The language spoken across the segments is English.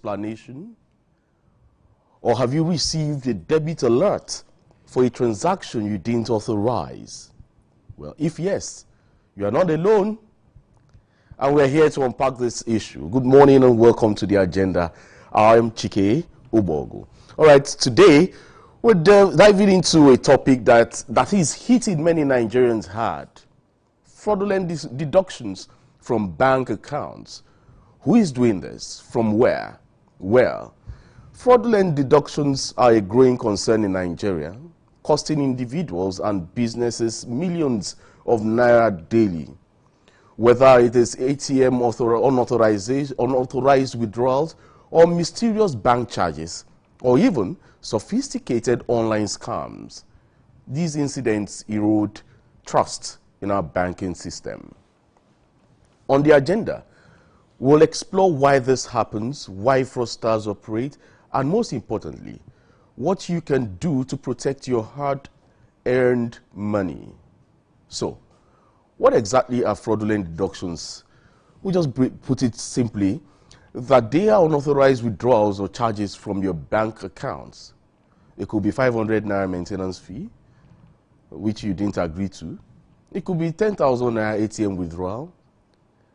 explanation? Or have you received a debit alert for a transaction you didn't authorize? Well, if yes, you are not alone, and we're here to unpack this issue. Good morning and welcome to the agenda. I'm Chike Obogu. All right, today we're diving into a topic that is hitting many Nigerians hard. Fraudulent deductions from bank accounts. Who is doing this? From where? Well, fraudulent deductions are a growing concern in Nigeria, costing individuals and businesses millions of naira daily. Whether it is ATM unauthorized withdrawals, or mysterious bank charges, or even sophisticated online scams, these incidents erode trust in our banking system. On the agenda, we'll explore why this happens, why fraudsters operate, and most importantly, what you can do to protect your hard-earned money. So, what exactly are fraudulent deductions? We just put it simply, that they are unauthorized withdrawals or charges from your bank accounts. It could be 500 naira maintenance fee, which you didn't agree to. It could be 10,000 naira ATM withdrawal,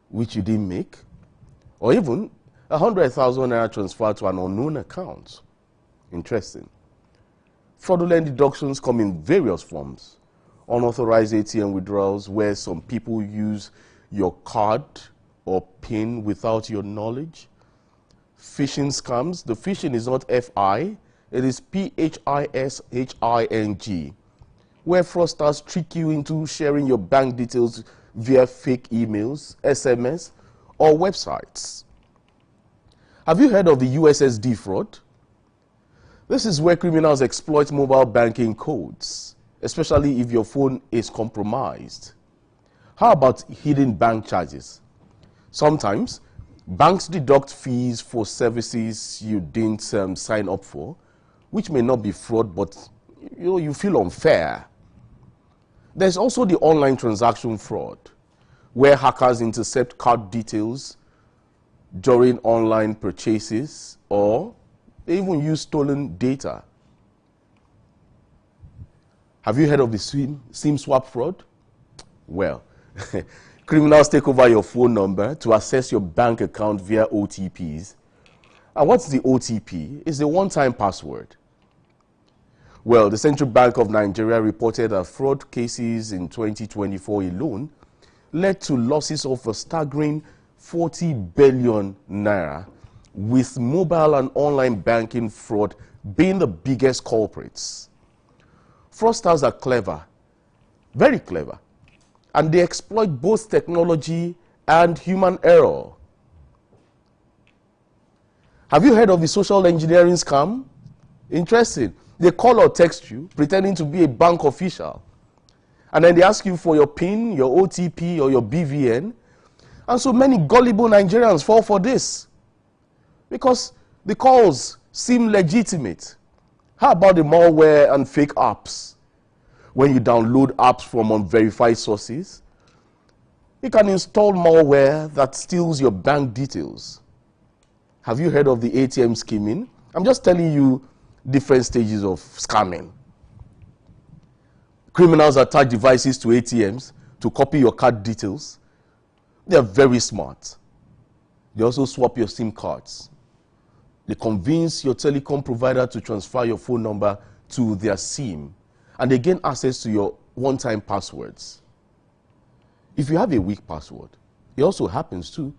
which you didn't make, or even 100,000 naira transfer to an unknown account. Interesting. Fraudulent deductions come in various forms. Unauthorized ATM withdrawals, where some people use your card or PIN without your knowledge. Phishing scams. The phishing is not F-I, it is P-H-I-S-H-I-N-G, where fraudsters trick you into sharing your bank details via fake emails, SMS, or websites. Have you heard of the USSD fraud? This is where criminals exploit mobile banking codes, especially if your phone is compromised. How about hidden bank charges? Sometimes, banks deduct fees for services you didn't sign up for, which may not be fraud, but you feel unfair. There's also the online transaction fraud, where hackers intercept card details during online purchases, or they even use stolen data. Have you heard of the SIM swap fraud? Well, criminals take over your phone number to access your bank account via OTPs. And what's the OTP? It's a one-time password. Well, the Central Bank of Nigeria reported that fraud cases in 2024 alone led to losses of a staggering 40 billion naira, with mobile and online banking fraud being the biggest culprits. Fraudsters are clever, very clever, and they exploit both technology and human error. Have you heard of the social engineering scam? Interesting. They call or text you, pretending to be a bank official. And then they ask you for your PIN, your OTP, or your BVN. And so many gullible Nigerians fall for this, because the calls seem legitimate. How about the malware and fake apps? When you download apps from unverified sources, you can install malware that steals your bank details. Have you heard of the ATM skimming? I'm just telling you different stages of scamming. Criminals attach devices to ATMs to copy your card details. They are very smart. They also swap your SIM cards. They convince your telecom provider to transfer your phone number to their SIM, and they gain access to your one-time passwords. If you have a weak password, it also happens too.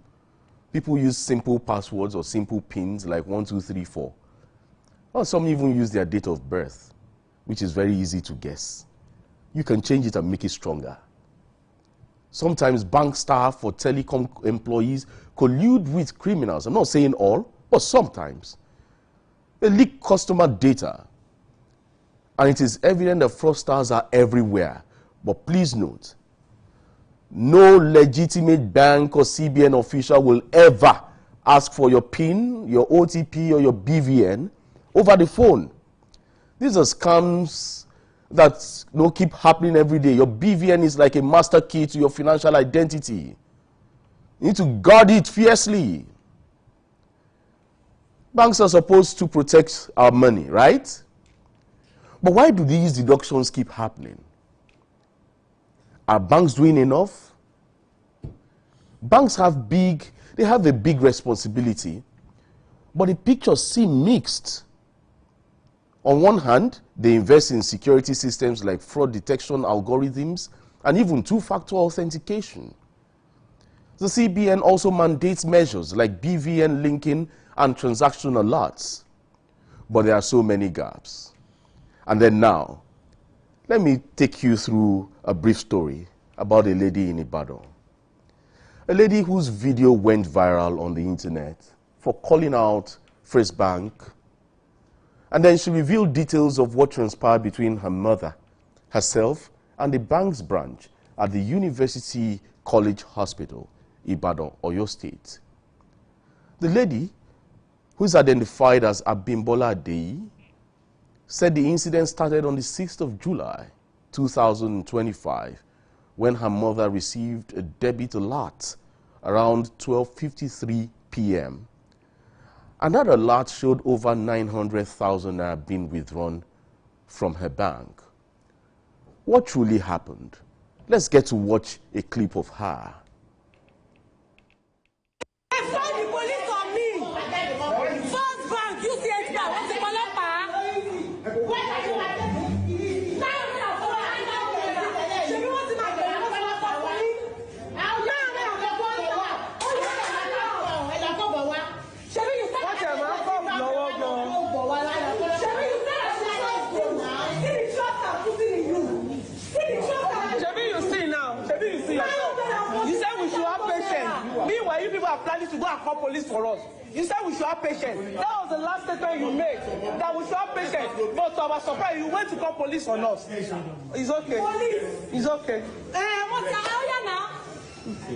People use simple passwords or simple PINs like 1, 2, 3, 4. Or some even use their date of birth, which is very easy to guess. You can change it and make it stronger. Sometimes bank staff or telecom employees collude with criminals. I'm not saying all, but sometimes. They leak customer data. And it is evident that fraudsters are everywhere. But please note, no legitimate bank or CBN official will ever ask for your PIN, your OTP, or your BVN over the phone. These are scams that keep happening every day. Your BVN is like a master key to your financial identity. You need to guard it fiercely. Banks are supposed to protect our money, right? But why do these deductions keep happening? Are banks doing enough? Banks have a big responsibility, but the pictures seem mixed. On one hand, they invest in security systems like fraud detection algorithms and even two-factor authentication. The CBN also mandates measures like BVN linking and transaction alerts. But there are so many gaps. And then now, let me take you through a brief story about a lady in Ibadan. A lady whose video went viral on the internet for calling out First Bank. And then she revealed details of what transpired between her mother, herself, and the bank's branch at the University College Hospital, Ibadan, Oyo State. The lady, who is identified as Abimbola Adeyi, said the incident started on the 6th of July, 2025, when her mother received a debit alert around 12:53 p.m. And that alert showed over 900,000 naira being withdrawn from her bank. What truly happened? Let's get to watch a clip of her. Planning to go and call police for us. You said we should have patience. That was the last statement you made, that we should have patience. But to our surprise, you went to call police on us. It's okay. Police. It's okay.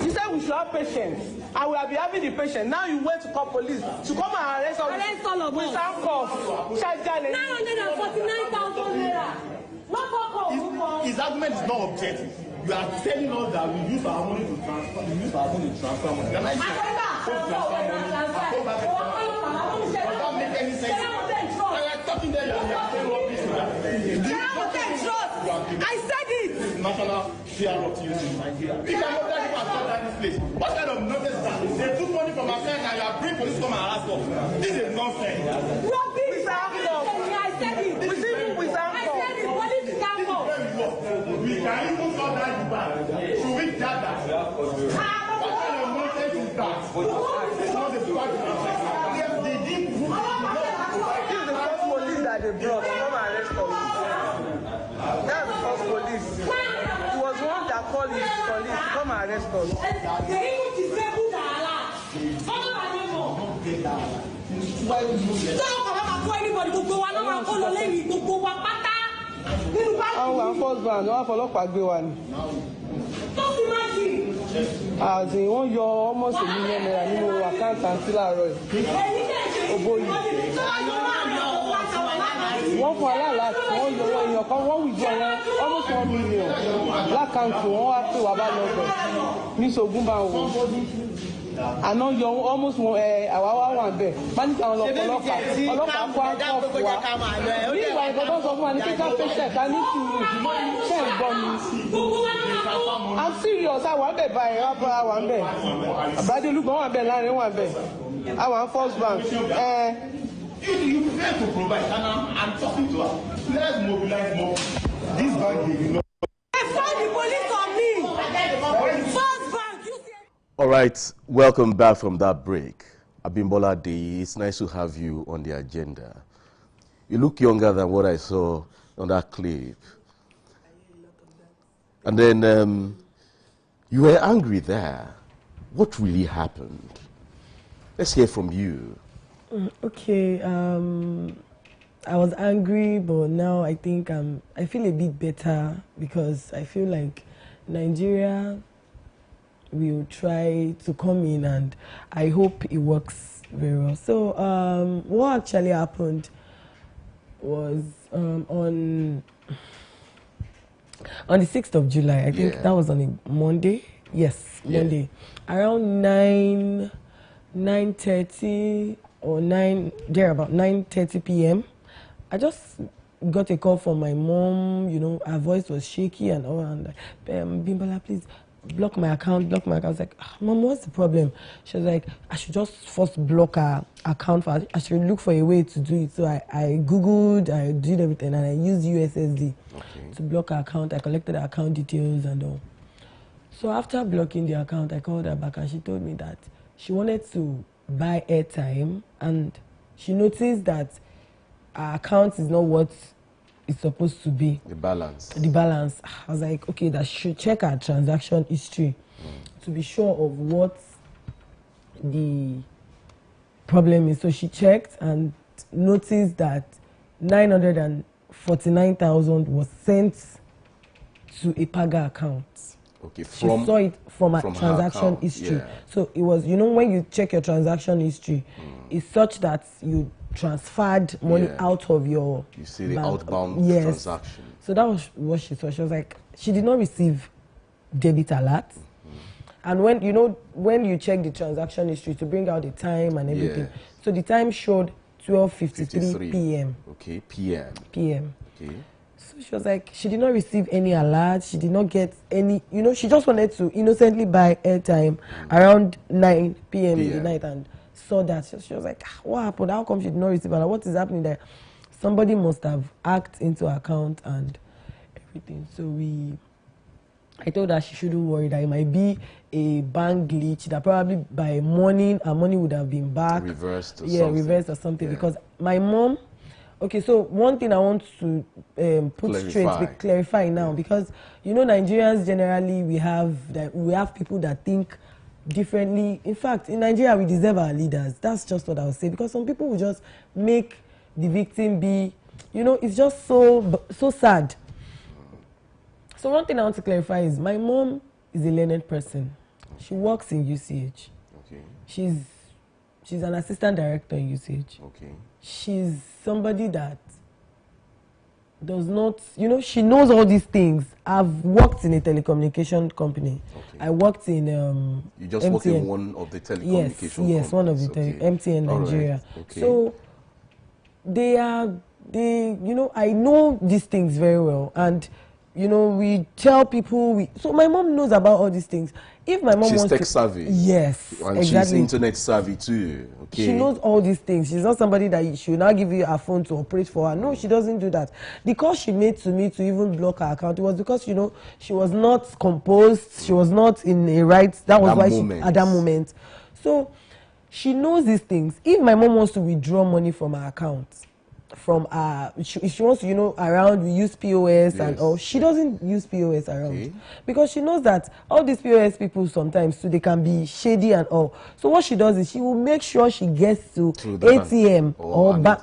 You said we should have patience. I will be having the patience. Now you went to call police to come and arrest us. Arrest all of us. Without cause. 949,000 naira. His argument is not objective. You are telling us that we use our money to transfer. We use our money to transfer money. Can I say? Does that make any sense? I am talking there. You are saying rubbish. I said it. This is national fear of use in Nigeria. We cannot tell people about this place. What kind of nonsense is that? They took money from our friends and you are bringing police to come and harass us. This is nonsense. Rubbish. I said it. We see you with our we can even call that you back. Should we judge that? What kind of nonsense is that? It's not the fact they did prove it. This is the first police that they brought to come and arrest us. That's the first police. It was one that called his police to come and arrest us. They even disabled the alert. Follow my neighbor. Don't come and call anybody. Go on and call the lady. Go on. Àwọn firstborn wọ́n fọlọ́pàá gbé wa ni. Àti wọ́n yọ almost $1 million nínú àkáǹtì àǹtí láàárọ̀ yìí. Ògbóyè. Wọ́n fún aláàlá tí wọ́n yọ èèyàn kan wọ́n wùjọ wọn almost $1 million lákàǹtì wọ́n wá pè wá bá lọ bẹ̀ ní Ṣògùnbà wọn. Àná yọ almost àwa wà bẹ́ẹ̀ máníjà àwọn ọlọ́pàá kó àkọ́kọ́ wa ní ìwà ìgbọ́dọ̀ sọ fún wa ní kíkà pẹ́sẹ̀ ká ní sùúrù ṣe ń gbọ́ mi. I'm serious àwọn bẹ̀ báyìí wọ́n bá wà bẹ̀ àbádé olúgbọ́n wà bẹ̀ láàrin wà bẹ̀ àwọn First Bank. You prefer to provide, and I'm talking to her. Let's mobilize more. This bank will not. They found the police on me. First Bank. All right, welcome back from that break. Abimbola Adeyi, it's nice to have you on the agenda. You look younger than what I saw on that clip. And then you were angry there. What really happened? Let's hear from you. Okay, I was angry, but now I think I feel a bit better because I feel like Nigeria will try to come in, and I hope it works very well. So what actually happened was on the 6th of July, I think that was on a Monday. Yes, Monday. Around 9:30 or 9:30 p.m. I just got a call from my mom. You know, her voice was shaky and all, and like, Bimbola, please block my account. I was like, Mom, what's the problem? She was like, I should just first block her account. I should look for a way to do it. So I Googled, I did everything, and I used USSD to block her account. I collected her account details and all. So after blocking the account, I called her back and she told me that she wanted to buy airtime, and she noticed that her account is not what it's supposed to be. The balance. I was like, okay, that she should check her transaction history to be sure of what the problem is. So she checked and noticed that 949,000 was sent to a Paga account. Okay, She saw it from her transaction history. Yeah. So it was, you know, when you check your transaction history, it's such that you transferred money out of your You see the bank. outbound transaction. So that was what she saw. She was like, she did not receive debit alert. And when you check the transaction history to bring out the time and everything, so the time showed 12:53 p.m. Okay, PM. Okay. So she was like, she did not receive any alert. She did not get any, she just wanted to innocently buy airtime around 9 p.m. in the night and saw that. She was like, what happened? How come she did not receive alert? What is happening there? Somebody must have hacked into her account and everything. So I told her she shouldn't worry, that it might be a bank glitch, that probably by morning her money would have been back. Reversed or something. Reversed or something. Because my mom, okay, so one thing I want to clarify now, because Nigerians generally we have people that think differently. In fact, in Nigeria we deserve our leaders. That's just what I would say, because some people will just make the victim be, it's just so sad. So one thing I want to clarify is my mom is a learned person. She works in UCH. Okay. She's an assistant director in UCH. Okay. She's somebody that does not, she knows all these things. I've worked in a telecommunication company. Okay. I worked in You just MTN. worked in one of the telecommunication companies? Yes, one of the MTN Nigeria. Right. Okay. So I know these things very well, and we tell people. So my mom knows about all these things. If my mom she's wants tech savvy. Yes, and exactly. She's internet savvy too. Okay. She knows all these things. She's not somebody that she will now give you her phone to operate for her. No, she doesn't do that. The call she made to me to even block her account, it was because she was not composed. She was not in a right. That was why she at that moment. So she knows these things. If my mom wants to withdraw money from her account, if she wants to, around, we use POS and all. She doesn't use POS around because she knows that all these POS people sometimes they can be shady and all. So what she does is she will make sure she gets to ATM or bank,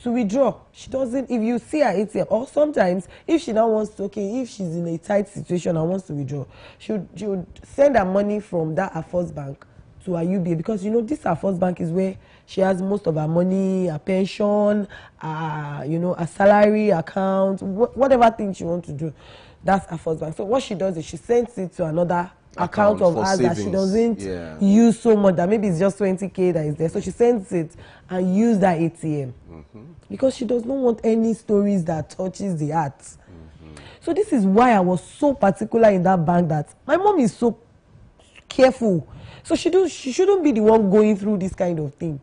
to withdraw. She doesn't. If you see her ATM, or sometimes if she now wants to, if she's in a tight situation and wants to withdraw, she would send her money from that her first bank to her UBA, because this her first bank is where she has most of her money, her pension, her salary account, whatever thing she wants to do. That's her first bank. So what she does is she sends it to another account of hers that she doesn't use so much, that maybe it's just 20K that is there. So she sends it and use that ATM because she does not want any stories that touches the heart. So this is why I was so particular in that bank, that my mom is so careful. So she shouldn't be the one going through this kind of thing.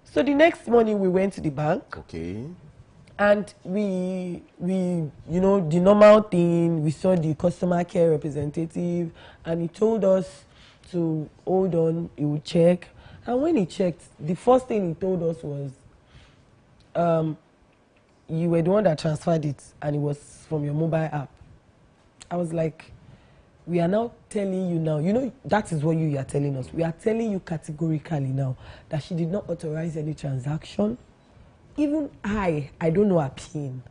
So the next morning we went to the bank. Okay. And we the normal thing, we saw the customer care representative, and he told us to hold on, he would check. And when he checked, the first thing he told us was, you were the one that transferred it, and it was from your mobile app. I was like, we are now telling you now, that is what you are telling us. We are telling you categorically now that she did not authorize any transaction. Even I don't know her PIN.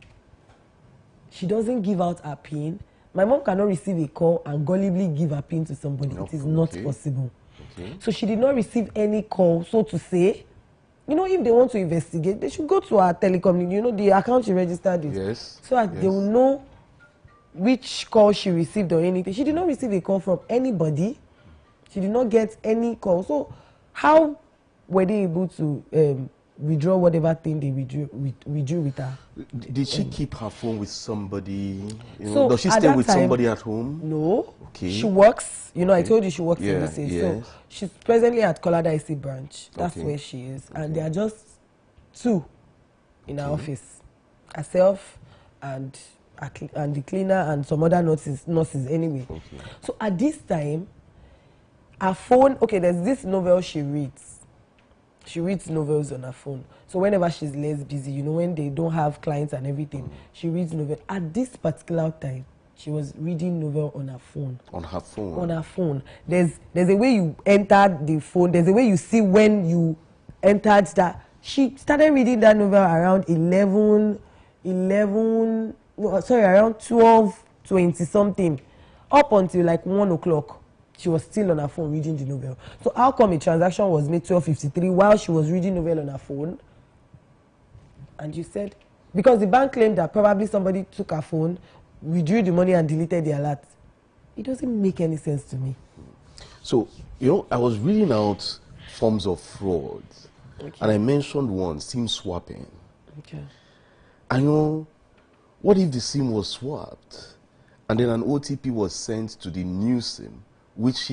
She doesn't give out her PIN. My mom cannot receive a call and gullibly give her PIN to somebody. It is not possible. Okay. So she did not receive any call, so to say. If they want to investigate, they should go to her telecom, the account she registered it. Yes. So that they will know which call she received or anything. She did not receive a call from anybody. She did not get any call. So how were they able to withdraw whatever thing they withdrew with her. Did she keep her phone with somebody? You know, So does she at stay that with time, somebody at home? No. Okay. She works. You know, I Okay. told you she works in Yeah, this age. yes. So she's presently at Colada IC branch. That's Okay. where she is. And there are just 2 in her office. Herself and the cleaner and some other nurses anyway. Okay. So at this time, her phone, okay, there's this novel she reads. She reads novels on her phone. So whenever she's less busy, you know, when they don't have clients and everything, she reads novel. At this particular time, she was reading novel on her phone. On her phone? On her phone. There's a way you entered the phone. There's a way you see when you entered that. She started reading that novel around around 12:20 something, up until like 1 o'clock. She was still on her phone reading the novel. So how come a transaction was made 12:53 while she was reading novel on her phone? And you said, because the bank claimed that probably somebody took her phone, withdrew the money and deleted the alert. It doesn't make any sense to me. So, you know, I was reading out forms of fraud, and I mentioned one, SIM swapping. Okay. I know, what if the SIM was swapped, and then an OTP was sent to the new SIM, which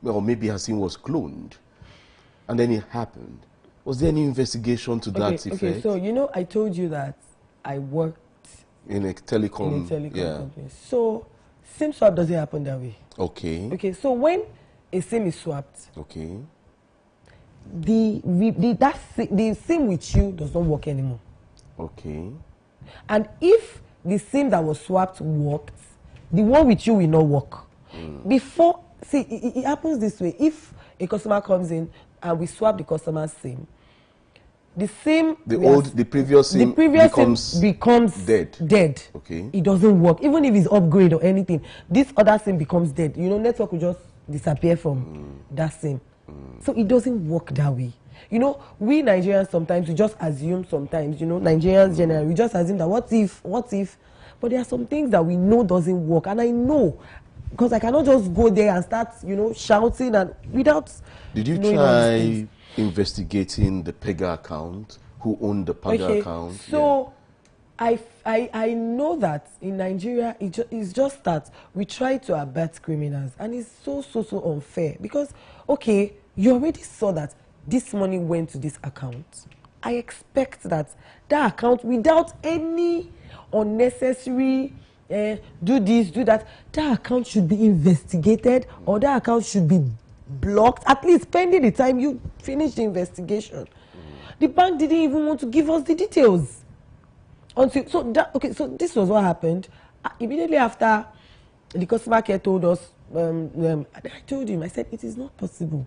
or maybe her SIM was cloned, and then it happened? Was there any investigation to that effect? Okay, so you know, I told you that I worked in a telecom, company. So SIM swap doesn't happen that way. Okay. Okay, so when a SIM is swapped, Okay. the SIM with you does not work anymore. Okay. And if the SIM that was swapped worked, the one with you will not work. Before, see, it happens this way. If a customer comes in and we swap the customer's SIM, the SIM, the previous SIM becomes dead. Okay. It doesn't work. Even if it's upgrade or anything, this other SIM becomes dead. You know, network will just disappear from that SIM. So it doesn't work that way. You know, we Nigerians sometimes, we just assume sometimes, you know, Nigerians generally, we just assume that what if, but there are some things that we know doesn't work. And I know, because I cannot just go there and start, you know, shouting and without. Did you knowing try investigating the Pega account? Who owned the Pega account? So I know that in Nigeria, it's just that we try to abet criminals, and it's so unfair because, okay, you already saw that this money went to this account. I expect that account, without any unnecessary do this, do that account should be investigated, or that account should be blocked, at least pending the time you finish the investigation. The bank didn't even want to give us the details. So this was what happened. Immediately after the customer care told us, I told him, I said, it is not possible.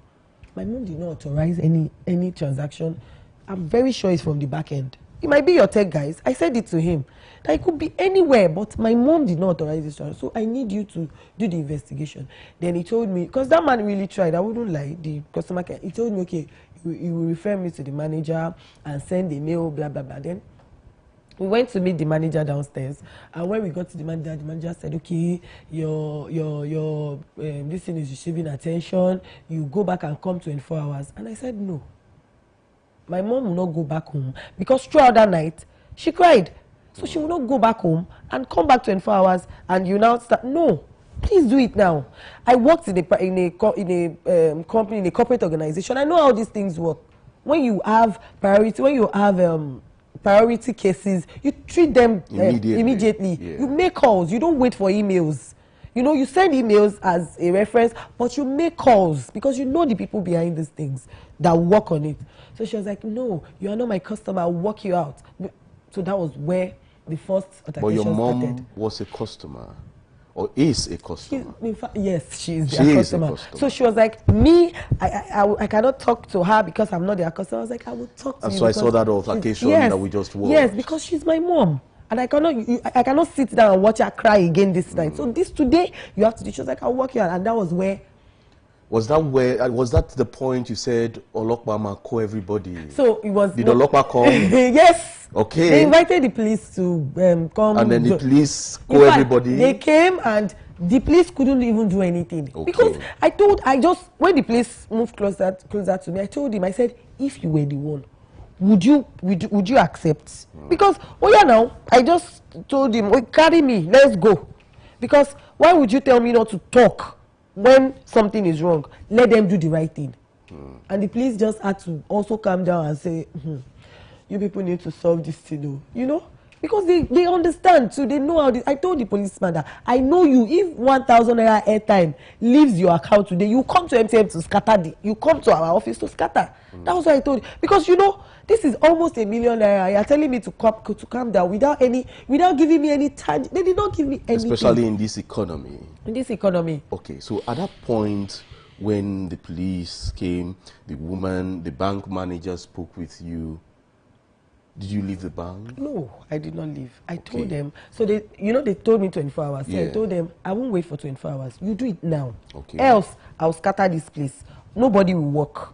My mom did not authorize any transaction. I'm very sure it's from the back end. It might be your tech guys. I said it to him. That it could be anywhere, but my mom did not authorize this transaction. So I need you to do the investigation. Then he told me, because that man really tried, I wouldn't lie, the customer care, he told me, okay, he will refer me to the manager and send a mail, blah, blah, blah. Then we went to meet the manager downstairs, and when we got to the manager said, okay, your this thing is receiving attention, you go back and come 24 hours. And I said, no. My mom will not go back home, because throughout that night, she cried. So she will not go back home and come back 24 hours and you now start. No, please do it now. I worked in a company, in a corporate organization. I know how these things work. When you have priority cases, you treat them immediately. Yeah. You make calls. You don't wait for emails. You know, you send emails as a reference, but you make calls because you know the people behind these things that work on it. So she was like, no, you are not my customer. I'll work you out. So that was where the first altercation started. But your mom was a customer, or is a customer? In fact, yes, she is a customer. So she was like, me, I cannot talk to her because I'm not their customer. I was like, I will talk to you. And so I saw that altercation that we just watched. Yes, because she's my mom. And I cannot sit down and watch her cry again this night. So today, you have to do. She was like, I'll work you out. And that was where. Was that the point you said, Olokpa call everybody? So it was. Did Olokpa come? Yes. Okay. They invited the police to come. And then the police call everybody? They came and the police couldn't even do anything. Okay. Because when the police moved closer to me, I told him, I said, if you were the one, would you accept? Because oh yeah, now I just told him, oh, carry me, let's go. Because why would you tell me not to talk when something is wrong? Let them do the right thing. And the police just had to also calm down and say, you people need to solve this thing, you know, because they understand too. They know how this. I told the policeman that I know you. If 1,000 naira airtime leaves your account today, you come to MTM to scatter. You come to our office to scatter. That was what I told you. Because you know, this is almost $1 million. You're telling me to calm down without giving me any time. They did not give me anything. Especially in this economy. In this economy. Okay, so at that point, when the police came, the bank manager spoke with you. Did you leave the bank? No, I did not leave. I told them. So they told me 24 hours. So I told them, I won't wait for 24 hours. You do it now. Okay. Else, I'll scatter this place. Nobody will work.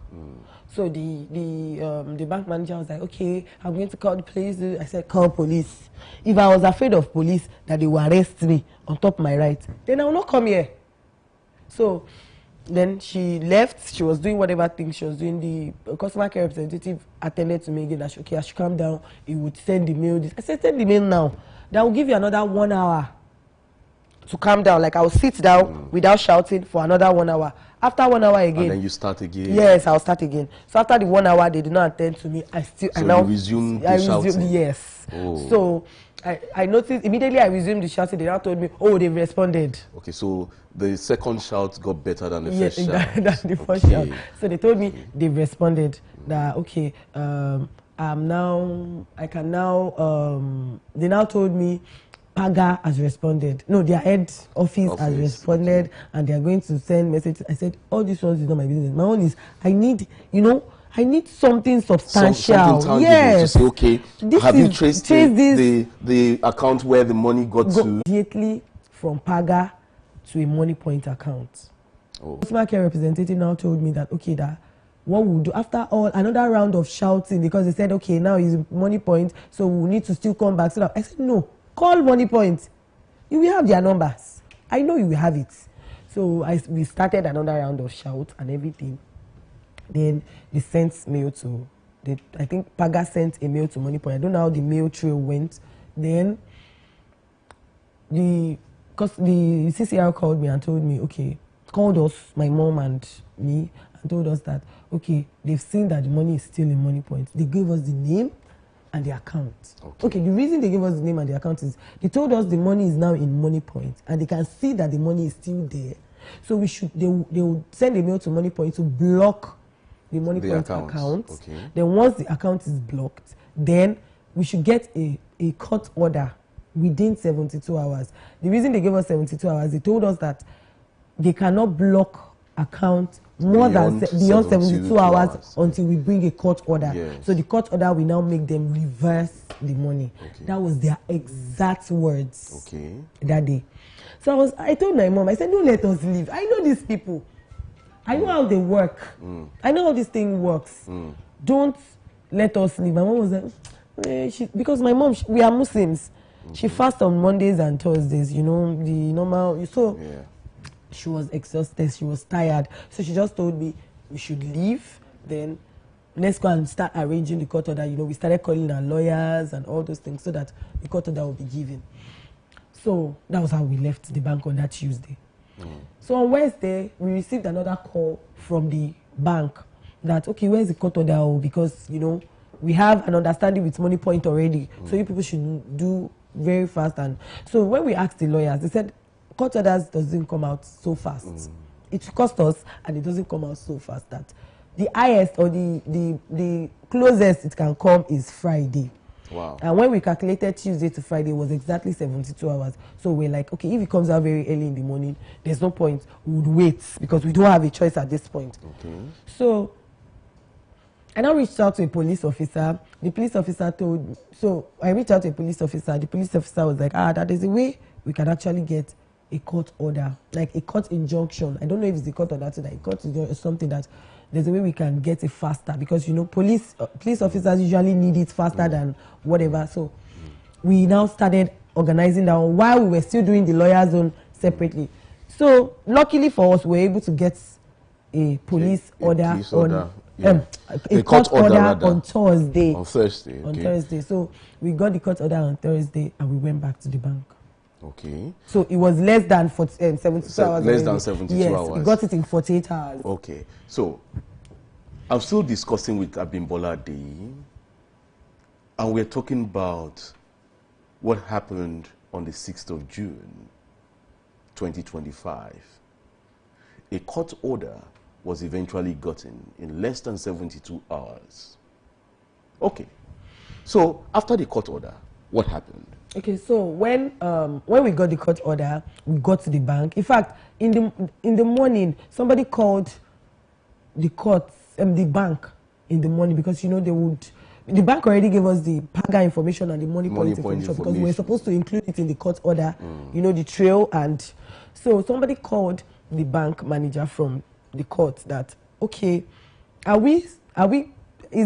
So the bank manager was like, okay, I'm going to call the police. I said, call police. If I was afraid of police, that they will arrest me on top of my right, then I will not come here. So then she left. She was doing whatever thing she was doing. The customer care representative attended to me again. That I should calm down. He would send the mail. I said, send the mail now. That will give you another 1 hour to calm down. Like I will sit down without shouting for another 1 hour. After 1 hour again. And then you start again. Yes, I'll start again. So after the 1 hour, they did not attend to me. You resumed the shouting. Yes. Oh. So I noticed immediately I resumed the shouting. They now told me, oh, they've responded. Okay, so the second shout got better than the first shout. Than the first shout. So they told me they've responded. That okay, they now told me Paga has responded. No, their head office has responded, and they are going to send messages. I said, all these ones is not my business. My own is I need something substantial. Something tangible yes. To say, okay, have you traced the account where the money got to? Immediately from Paga to a Money Point account. Customer care representative now told me that, okay, that what we'll do after all, another round of shouting, because they said, okay, now is Money Point, so we'll need to still come back. So that I said, no, call Money Point. You will have their numbers. I know you will have it. So we started another round of shout and everything. Then they sent mail to, I think Paga sent a mail to Money Point. I don't know how the mail trail went. Then the CCR called me and told me, okay, called us, my mom and me, and told us that, okay, they've seen that the money is still in Money Point. They gave us the name and the account. Okay, the reason they gave us the name and the account is they told us the money is now in Money Point and they can see that the money is still there. So they will send a mail to Money Point to block the Money Point account. Okay. Then once the account is blocked, then we should get a court order within 72 hours. The reason they gave us 72 hours, they told us that they cannot block account beyond 72 hours until we bring a court order. Yes. So the court order will now make them reverse the money. Okay. That was their exact words that day. So I told my mom, I said, don't let us leave. I know these people. I know how they work. I know how this thing works. Don't let us leave. My mom was like, because my mom, we are Muslims. She fasts on Mondays and Thursdays, you know, the normal. So she was exhausted. She was tired. So she just told me we should leave. Then let's go and start arranging the court order. You know, we started calling our lawyers and all those things so that the court order will be given. So that was how we left the bank on that Tuesday. So on Wednesday, we received another call from the bank that, okay, where's the court order? Because, you know, we have an understanding with Money Point already. So you people should do very fast. And so when we asked the lawyers, they said court orders doesn't come out so fast. It cost us and it doesn't come out so fast that the highest or the closest it can come is Friday. Wow. And when we calculated Tuesday to Friday, it was exactly 72 hours. So we're like, okay, if it comes out very early in the morning, there's no point. We would wait because we don't have a choice at this point. Okay. So I now reached out to a police officer. The police officer told me, so I reached out to a police officer. The police officer was like, that is a way we can actually get a court order, like a court injunction. I don't know if it's a court order today. A court injunction is something that there's a way we can get it faster because, you know, police officers usually need it faster than whatever. So we now started organizing that while we were still doing the lawyer's zone separately. So luckily for us, we were able to get a police order A court order on Thursday. On Thursday. On Thursday. So we got the court order on Thursday and we went back to the bank. Okay. So it was less than 72 hours. Less than 72 hours. Yes, we got it in 48 hours. Okay. So I'm still discussing with Abimbola Adeyi, and we're talking about what happened on the 6th of June, 2025. A court order was eventually gotten in less than 72 hours. Okay. So after the court order, what happened? Okay, so when we got the court order, we got to the bank. In fact, in the morning, somebody called the court, the bank in the morning, because the bank already gave us the PAGA information and the money point information because we were supposed to include it in the court order, the trail. And so somebody called the bank manager from the court that, okay, is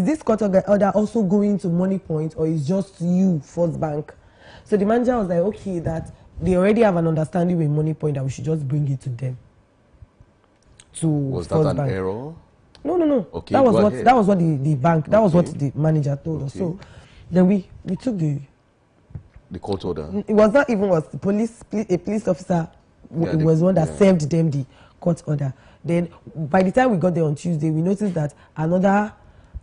this court order also going to Money Point, or is just you, First Bank? So the manager was like, okay, that they already have an understanding with Money Point that we should just bring it to them. Was that an error? No. Okay, that was what the bank, that was what the manager told us. So then we took the court order. It was not even a police officer was one that served them the court order. Then by the time we got there on Tuesday, we noticed that another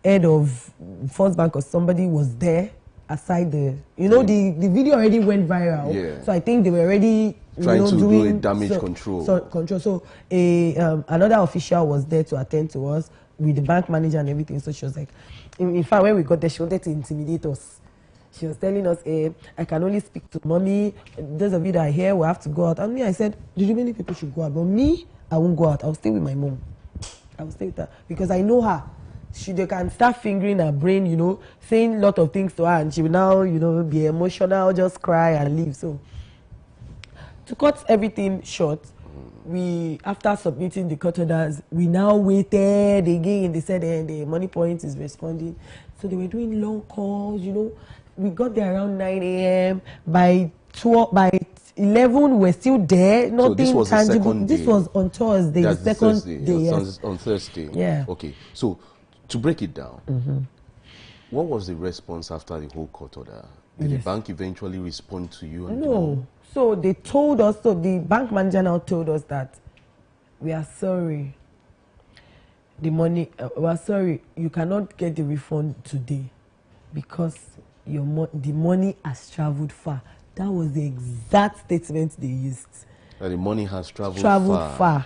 head of First Bank or somebody was there aside the video already went viral. Yeah. So I think they were already trying to do damage control. So another official was there to attend to us with the bank manager and everything. So she was like, in fact, when we got there, she wanted to intimidate us. She was telling us, I can only speak to mommy. Those of you that are here will have to go out. And me, I said, the remaining people should go out. But me, I won't go out. I'll stay with my mom. I will stay with her because I know her. They can start fingering her brain, saying a lot of things to her, and she will now, be emotional, just cry and leave. So to cut everything short, after submitting the court orders, we now waited again. They said the Money Point is responding. So they were doing long calls, We got there around 9 a.m. By 11, we're still there. Nothing so this was tangible. The this was on Thursday, the second day. Yes. On Thursday. Yeah. Okay. So to break it down, what was the response after the whole court order? Did the bank eventually respond to you? No. So they told us, the bank manager now told us that we are sorry. The money, we are sorry, you cannot get the refund today because the money has traveled far. That was the exact statement they used. That the money has traveled far.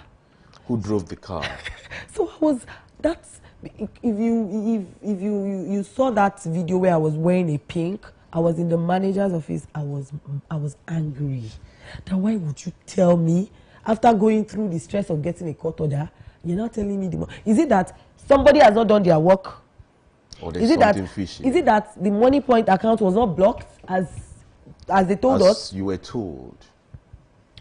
Who drove the car? So if you saw that video where I was wearing a pink, I was in the manager's office. I was angry. Then why would you tell me after going through the stress of getting a court order, you're not telling me the money? Is it that somebody has not done their work? Or there's something fishy? Is it that the Money Point account was not blocked as they told us? You were told.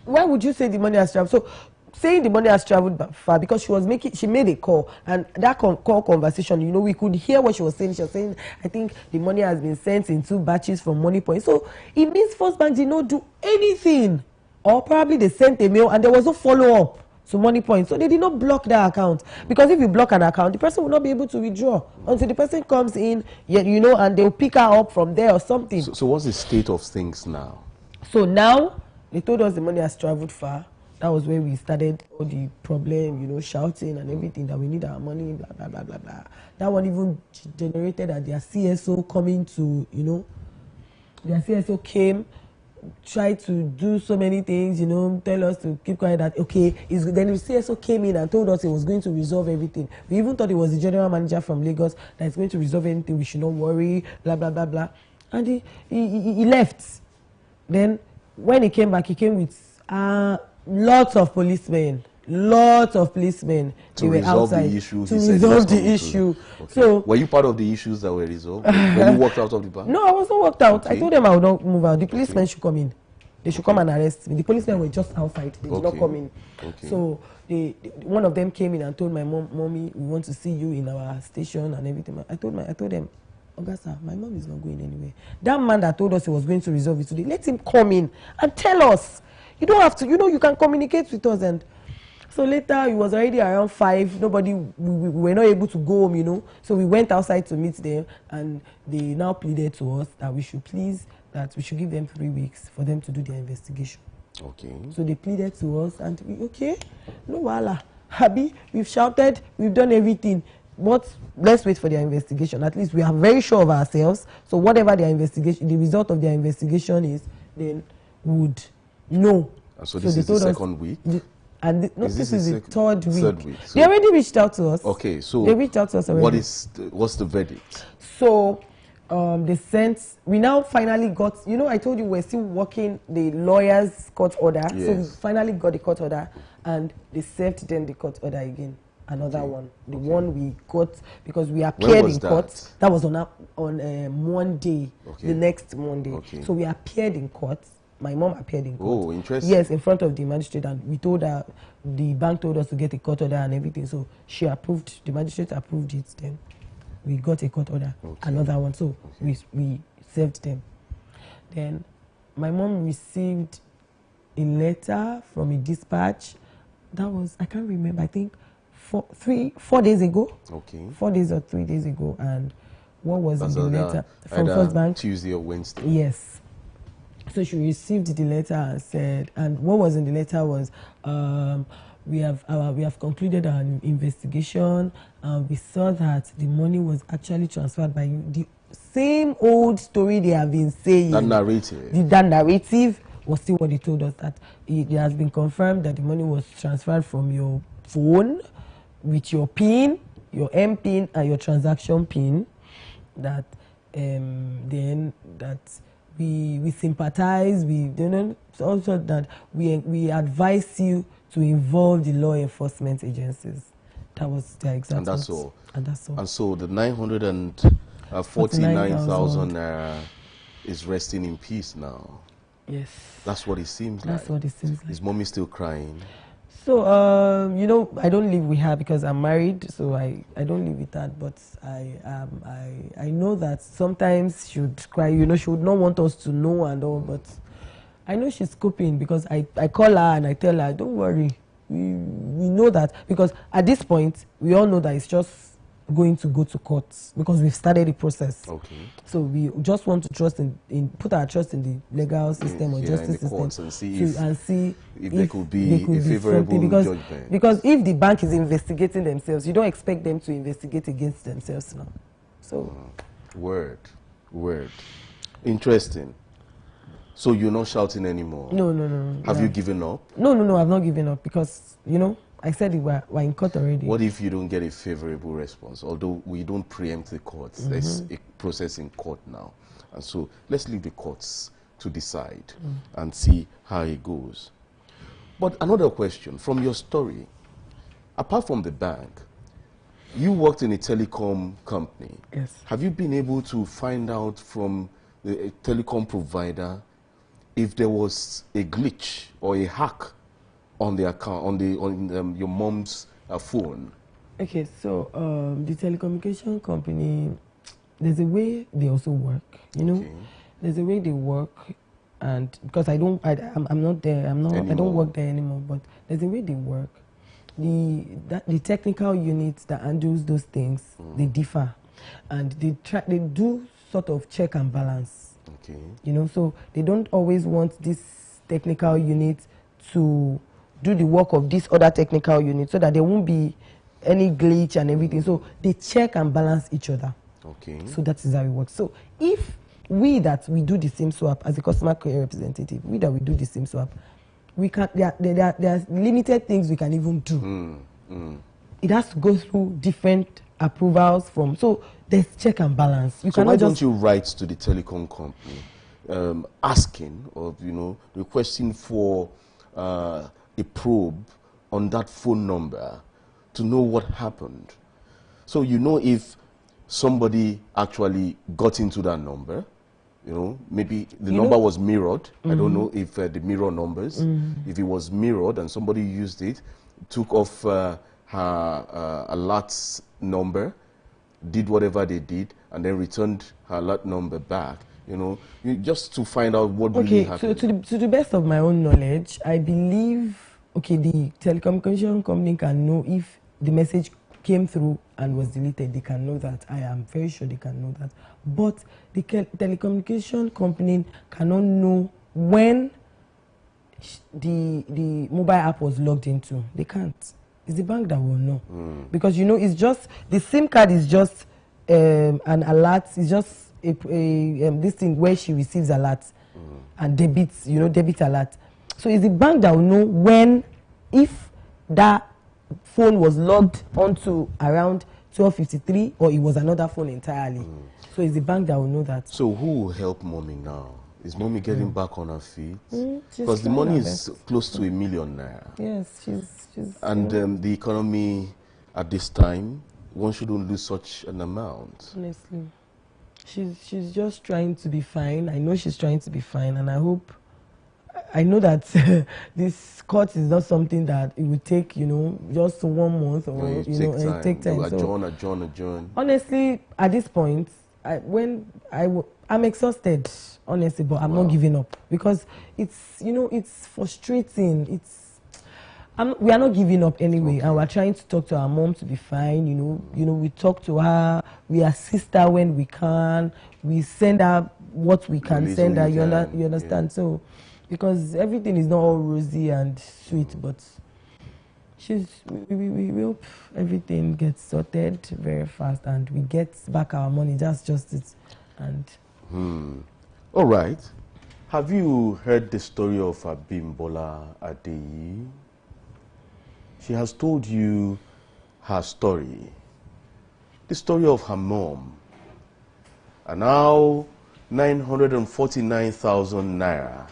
Why would you say the money has traveled? So saying the money has traveled far because she made a call, and that call conversation, we could hear what she was saying. She was saying, I think the money has been sent in 2 batches from Money Point. So it means First Bank did not do anything, or probably they sent a mail and there was no follow-up to Money Point. So they did not block that account, because if you block an account, the person will not be able to withdraw until the person comes in, and they'll pick her up from there or something. So what's the state of things now? So now they told us the money has traveled far. That was where we started all the problem, shouting and everything, that we need our money, blah, blah, blah, blah, blah. That one even generated that their CSO coming to, their CSO came, tried to do so many things, tell us to keep quiet, that, okay, then the CSO came in and told us he was going to resolve everything. We even thought it was the general manager from Lagos that is going to resolve anything, we should not worry, blah, blah, blah, blah. And he left. Then when he came back, he came with lots of policemen. They were outside the issue. To resolve the issue. Okay. So were you part of the issues that were resolved? Were you walked out of the bank? No, I was not walked out. Okay. I told them I would not move out. The policemen should come in. They should come and arrest me. The policemen were just outside. They did not come in. Okay. So one of them came in and told my mom, Mommy, we want to see you in our station and everything. I told them, Augusta, my mom is not going anywhere. That man that told us he was going to resolve it today, let him come in and tell us. You don't have to, you can communicate with us. And So later, it was already around 5. Nobody, we were not able to go home, you know. So we went outside to meet them, and they now pleaded to us that we should give them 3 weeks for them to do their investigation. Okay. So they pleaded to us, and we, okay, no wala. Happy, we've shouted, we've done everything. But let's wait for their investigation. At least we are very sure of ourselves. So whatever their investigation, the result of their investigation is, then we would know. And so this is the second week? And this is the third week. So they already reached out to us. Okay, so they reached out to us already. What's the verdict? So they sent, we now finally got, you know, I told you we're still working the lawyer's court order. Yes. So we finally got the court order, and they served them the court order again. Another one, the one we got because we appeared in court. That was on Monday, the next Monday. So we appeared in court. My mom appeared in court. Oh, interesting. Yes, in front of the magistrate, and we told her, the bank told us to get a court order and everything. So she approved, the magistrate approved it. Then we got a court order, another one. So we served them. Then my mom received a letter from a dispatch. That was, I can't remember, I think 4 days ago. 4 days or 3 days ago. And what was in the letter from First Bank? Tuesday or Wednesday. Yes. So she received the letter and said, and what was in the letter was, we have concluded our investigation, and we saw that the money was actually transferred by you. The same old story they have been saying. That narrative. That narrative was still what they told us, that it has been confirmed that the money was transferred from your phone with your PIN, your M PIN, and your transaction PIN. That then that we sympathize, we also that we advise you to involve the law enforcement agencies. That was their exact. And that's all. And that's all. And so the 949,000 is resting in peace now. Yes. That's what it seems like. That's what it seems like. Is mommy still crying? So, you know, I don't live with her because I'm married, so I don't live with her. But I know that sometimes she would cry. You know, she would not want us to know and all. But I know she's coping because I call her and I tell her, don't worry. We know that, because at this point we all know that it's just going to go to court because we've started the process. Okay. So we just want to trust put our trust in the legal system or justice system and see if there could be a favorable judgment. Because if the bank is investigating themselves, you don't expect them to investigate against themselves now. So. Word. Interesting. So you're not shouting anymore? No. Have you given up? No, I've not given up because, you know, I said we're in court already. What if you don't get a favorable response? Although we don't preempt the courts, there's a process in court now. And so let's leave the courts to decide and see how it goes. But another question, from your story, apart from the bank, you worked in a telecom company. Yes. Have you been able to find out from the telecom provider if there was a glitch or a hack on the account, on your mom's phone? Okay, so the telecommunication company, there's a way they also work. You know, there's a way they work, and because I'm not there, I don't work there anymore. But there's a way they work. The technical units that handles those things, they differ, and they do sort of check and balance. Okay. You know, so they don't always want this technical unit to do the work of this other technical unit, so that there won't be any glitch and everything. So they check and balance each other. Okay. So that is how it works. So if we do the SIM swap as a customer care representative, we do the SIM swap, we can. There are limited things we can even do. It has to go through different approvals from. So there's check and balance. So why don't you write to the telecom company, asking or requesting for a probe on that phone number to know what happened? So if somebody actually got into that number, maybe the number was mirrored. I don't know if the mirror numbers, if it was mirrored and somebody used it, took off her alert number, did whatever they did, and then returned her alert number back. Just to find out what really happened. So to the best of my own knowledge, I believe okay, the telecommunication company can know if the message came through and was deleted. They can know that. I am very sure they can know that. But the telecommunication company cannot know when the mobile app was logged into. They can't. It's the bank that will know. Because, you know, it's just, the SIM card is just an alert. It's just this thing where she receives alerts and debits, you know, debit alert. So it's the bank that will know when, if that phone was logged onto around 12:53 or it was another phone entirely. So it's the bank that will know that. So who will help mommy now? Is mommy getting back on her feet? Because the trying money her is best. close to £1 million naira. Yes, she's And the economy at this time, one shouldn't lose such an amount. honestly, she's just trying to be fine. I know she's trying to be fine, and I know that this court is not something that it would take, you know, just 1 month or No, it take time. So Adjourn. honestly, at this point, I'm exhausted, honestly, but I'm not giving up because it's, you know, it's frustrating. We are not giving up anyway, and we're trying to talk to our mom to be fine. You know, we talk to her, we assist her when we can, we send her what we can send her. You understand? Yeah. So, because everything is not all rosy and sweet, but we hope everything gets sorted very fast and we get back our money. That's just it. And all right. Have you heard the story of Abimbola Adeyi? She has told you her story, the story of her mom, and now 949,000 naira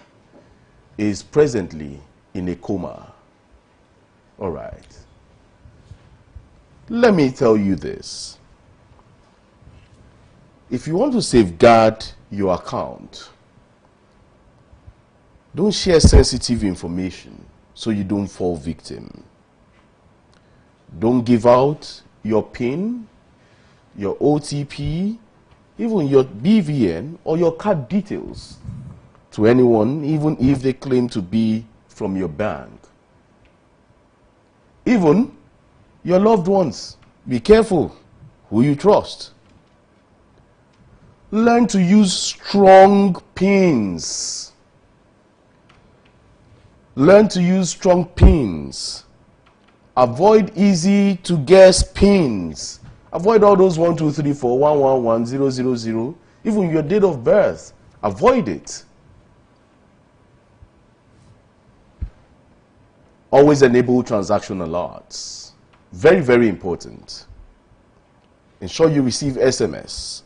is presently in a coma. All right. Let me tell you this. If you want to safeguard your account, don't share sensitive information so you don't fall victim. Don't give out your PIN, your OTP, even your BVN or your card details to anyone, even if they claim to be from your bank. Even your loved ones. Be careful who you trust. Learn to use strong PINs. Learn to use strong PINs. Avoid easy to guess PINs. Avoid all those 1, 2, 3, 4, 1, 1, 1, 0, 0, 0. Even your date of birth. Avoid it. Always enable transaction alerts. Very, very important. Ensure you receive SMS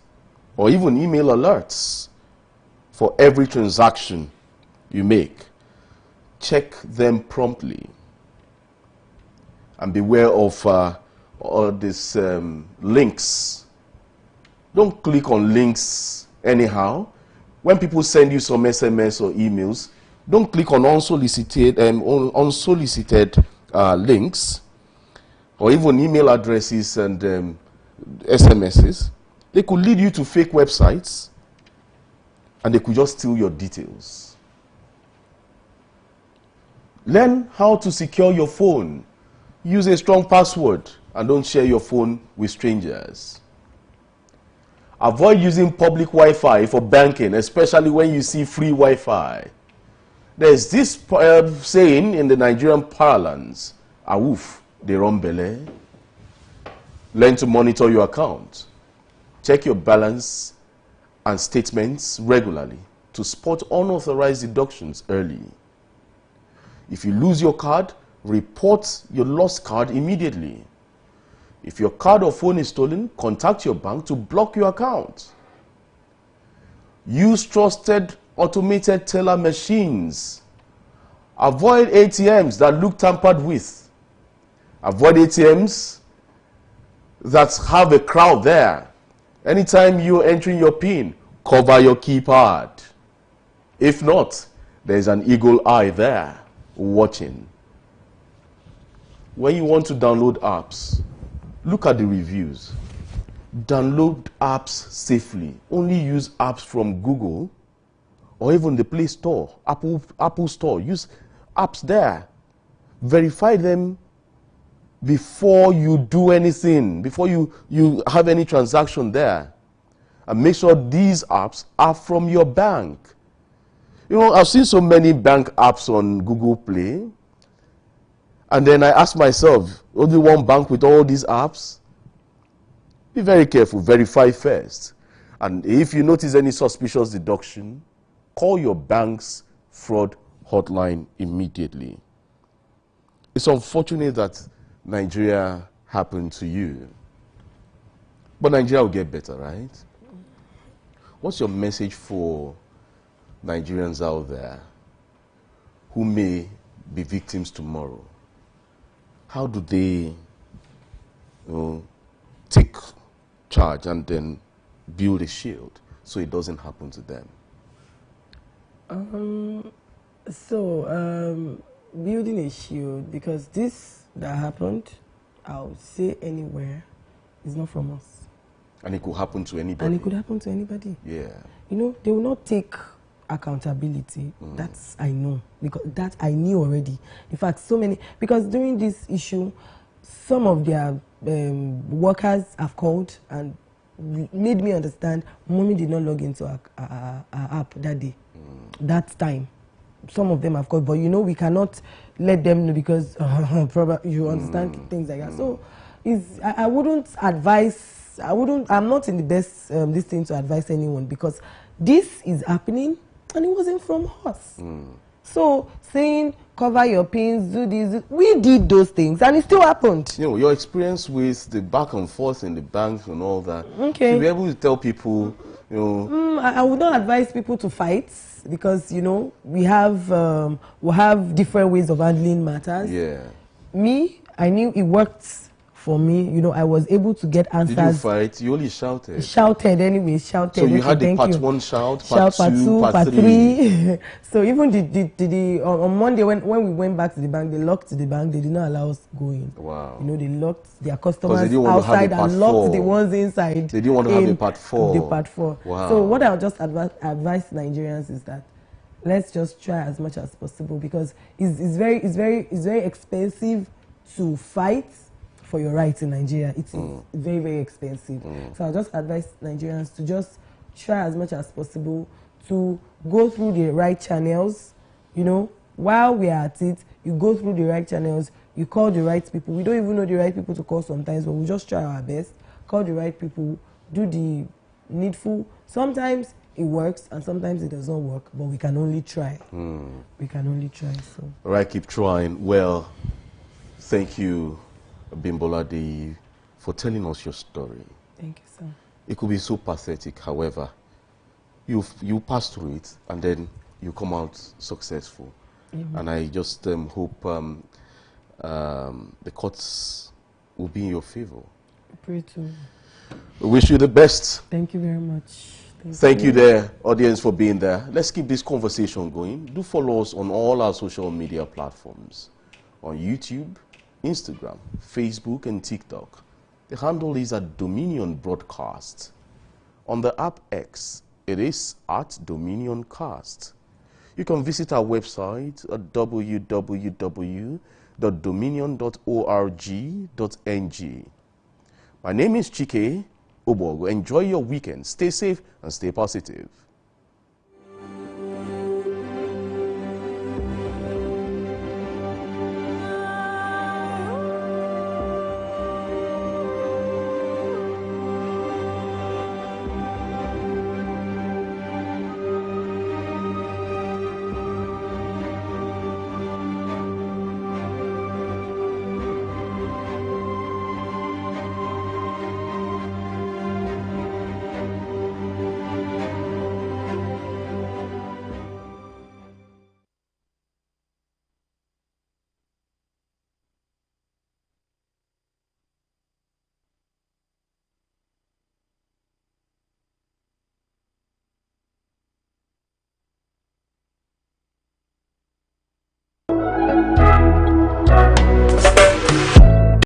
or even email alerts for every transaction you make. Check them promptly. And beware of all these links. Don't click on links anyhow. When people send you some SMS or emails, don't click on unsolicited links or even email addresses and SMSs. They could lead you to fake websites and they could just steal your details. Learn how to secure your phone. Use a strong password and don't share your phone with strangers. Avoid using public Wi-Fi for banking, especially when you see free Wi-Fi. There's this saying in the Nigerian parlance, awoof, they run belle. Learn to monitor your account. Check your balance and statements regularly to spot unauthorized deductions early. If you lose your card, report your lost card immediately. If your card or phone is stolen, contact your bank to block your account. Use trusted automated teller machines. Avoid ATMs that look tampered with. Avoid ATMs that have a crowd there. Anytime you're entering your PIN, cover your keypad. If not, there's an eagle eye there watching. When you want to download apps, look at the reviews. Download apps safely. Only use apps from Google or even the Play Store, Apple Store. Use apps there. verify them before you do anything, before you have any transaction there. And make sure these apps are from your bank. You know, I've seen so many bank apps on Google Play. And then I ask myself, only one bank with all these apps? Be very careful, verify first. And if you notice any suspicious deduction, call your bank's fraud hotline immediately. It's unfortunate that Nigeria happened to you. But Nigeria will get better, right? What's your message for Nigerians out there who may be victims tomorrow? How do they take charge and then build a shield so it doesn't happen to them? Building a shield, because this that happened, I would say anywhere, is not from us. And it could happen to anybody. And it could happen to anybody. Yeah. You know, they will not take accountability. That's, I know, because that I knew already. In fact, so many, because during this issue, some of their workers have called and made me understand mommy did not log into our app that day, that time. Some of them have called, but you know, we cannot let them know because probably you understand things like that. So I wouldn't advise, I'm not in the best this thing to advise anyone, because this is happening and it wasn't from us. So saying cover your pins, do this, we did those things and it still happened. You know, your experience with the back and forth in the banks and all that, okay, to be able to tell people, you know. I would not advise people to fight, because you know we have different ways of handling matters. Yeah. Me, I knew it worked for me. You know, I was able to get answers. Did you fight? You only shouted. Shouted anyway, shouted. So you had the part 1 shout, part 2, part 3. So even on Monday when we went back to the bank, they locked the bank. They did not allow us go in. Wow. You know, they locked their customers outside and locked the ones inside. They didn't want to have the part 4. The part 4. Wow. So what I'll just advise Nigerians is that let's just try as much as possible, because it's very expensive to fight for your rights in Nigeria. It is very, very expensive. So I'll just advise Nigerians to just try as much as possible to go through the right channels. You know, while we are at it, you go through the right channels, you call the right people. We don't even know the right people to call sometimes, but we just try our best, call the right people, do the needful. Sometimes it works and sometimes it does not work, but we can only try. We can only try. So. All right, keep trying. Well, thank you, Bimbola Adeyi, for telling us your story. Thank you, sir. It could be so pathetic, however, you pass through it and then you come out successful. And I just hope the courts will be in your favor. I pray too. We wish you the best. Thank you very much. Thank you there, audience, for being there. Let's keep this conversation going. Do follow us on all our social media platforms, on YouTube, Instagram, Facebook, and TikTok. The handle is at Dominion Broadcast. On the app X, it is at Dominion Cast. You can visit our website at www.dominion.org.ng. My name is Chike Oborgo. Enjoy your weekend. Stay safe and stay positive.